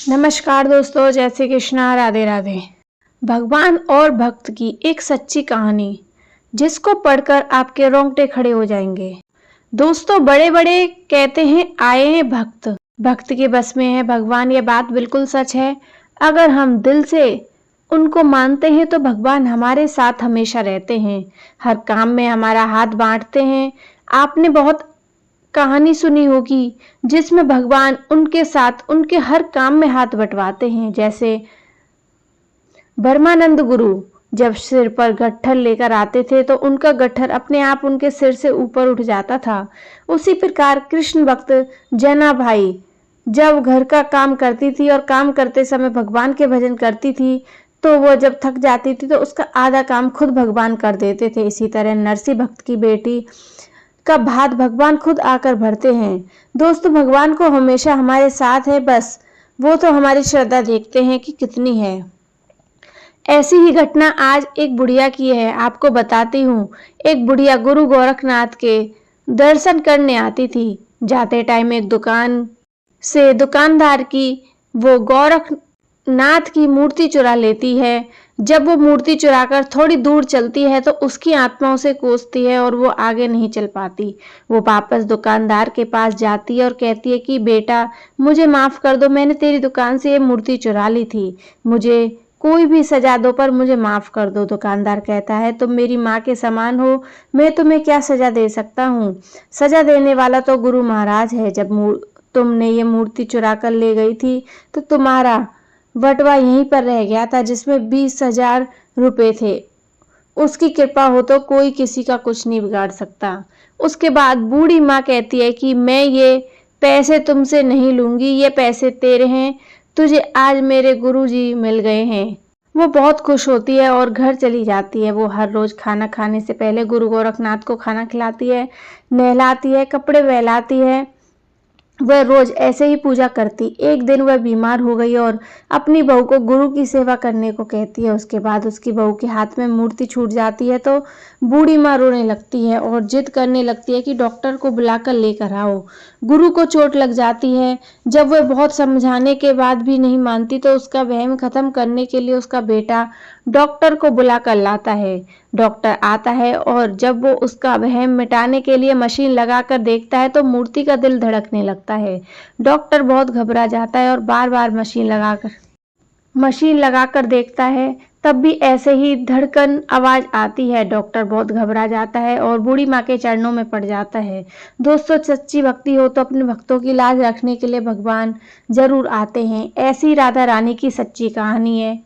नमस्कार दोस्तों, जय श्री कृष्णा, राधे राधे। भगवान और भक्त की एक सच्ची कहानी जिसको पढ़कर आपके रोंगटे खड़े हो जाएंगे। दोस्तों, बड़े बड़े कहते हैं आए हैं भक्त, भक्त के बस में है भगवान। ये बात बिल्कुल सच है। अगर हम दिल से उनको मानते हैं तो भगवान हमारे साथ हमेशा रहते हैं, हर काम में हमारा हाथ बांटते हैं। आपने बहुत कहानी सुनी होगी जिसमें भगवान उनके साथ उनके हर काम में हाथ बंटवाते हैं। जैसे ब्रह्मानंद गुरु जब सिर पर गट्ठर लेकर आते थे तो उनका गट्ठर अपने आप उनके सिर से ऊपर उठ जाता था। उसी प्रकार कृष्ण भक्त जना भाई जब घर का काम करती थी और काम करते समय भगवान के भजन करती थी तो वो जब थक जाती थी तो उसका आधा काम खुद भगवान कर देते थे। इसी तरह नरसी भक्त की बेटी का भात भगवान खुद आकर भरते हैं। दोस्तों, भगवान को हमेशा हमारे साथ है, बस वो तो हमारी श्रद्धा देखते हैं कि कितनी है। ऐसी ही घटना आज एक बुढ़िया की है, आपको बताती हूँ। एक बुढ़िया गुरु गोरखनाथ के दर्शन करने आती थी। जाते टाइम एक दुकान से दुकानदार की वो गोरखनाथ की मूर्ति चुरा लेती है। जब वो मूर्ति चुराकर थोड़ी दूर चलती है तो उसकी आत्मा उसे कोसती है और वो आगे नहीं चल पाती। वो वापस दुकानदार के पास जाती है और कहती है कि बेटा, मुझे माफ़ कर दो, मैंने तेरी दुकान से ये मूर्ति चुरा ली थी, मुझे कोई भी सजा दो पर मुझे माफ़ कर दो। दुकानदार कहता है तुम मेरी माँ के समान हो, मैं तुम्हें क्या सजा दे सकता हूँ? सजा देने वाला तो गुरु महाराज है। जब तुमने ये मूर्ति चुरा कर ले गई थी तो तुम्हारा बटवा यहीं पर रह गया था जिसमें 20,000 रुपये थे। उसकी कृपा हो तो कोई किसी का कुछ नहीं बिगाड़ सकता। उसके बाद बूढ़ी माँ कहती है कि मैं ये पैसे तुमसे नहीं लूँगी, ये पैसे तेरे हैं, तुझे आज मेरे गुरुजी मिल गए हैं। वो बहुत खुश होती है और घर चली जाती है। वो हर रोज़ खाना खाने से पहले गुरु गोरखनाथ को खाना खिलाती है, नहलाती है, कपड़े पहनाती है। वह रोज ऐसे ही पूजा करती। एक दिन वह बीमार हो गई और अपनी बहू को गुरु की सेवा करने को कहती है। उसके बाद उसकी बहू के हाथ में मूर्ति छूट जाती है तो बूढ़ी माँ रोने लगती है और जिद करने लगती है कि डॉक्टर को बुलाकर लेकर आओ। गुरु को चोट लग जाती है। जब वह बहुत समझाने के बाद भी नहीं मानती तो उसका वहम खत्म करने के लिए उसका बेटा डॉक्टर को बुलाकर लाता है। डॉक्टर आता है और जब वो उसका वहम मिटाने के लिए मशीन लगाकर देखता है तो मूर्ति का दिल धड़कने लगता है। डॉक्टर बहुत घबरा जाता है और बार बार मशीन लगाकर देखता है, तब भी ऐसे ही धड़कन आवाज आती है। डॉक्टर बहुत घबरा जाता है और बूढ़ी माँ के चरणों में पड़ जाता है। दोस्तों, सच्ची भक्ति हो तो अपने भक्तों की लाज रखने के लिए भगवान जरूर आते हैं। ऐसी राधा रानी की सच्ची कहानी है।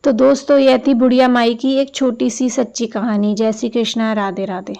तो दोस्तों, यह थी बुढ़िया माई की एक छोटी सी सच्ची कहानी। जय श्री कृष्णा, राधे राधे।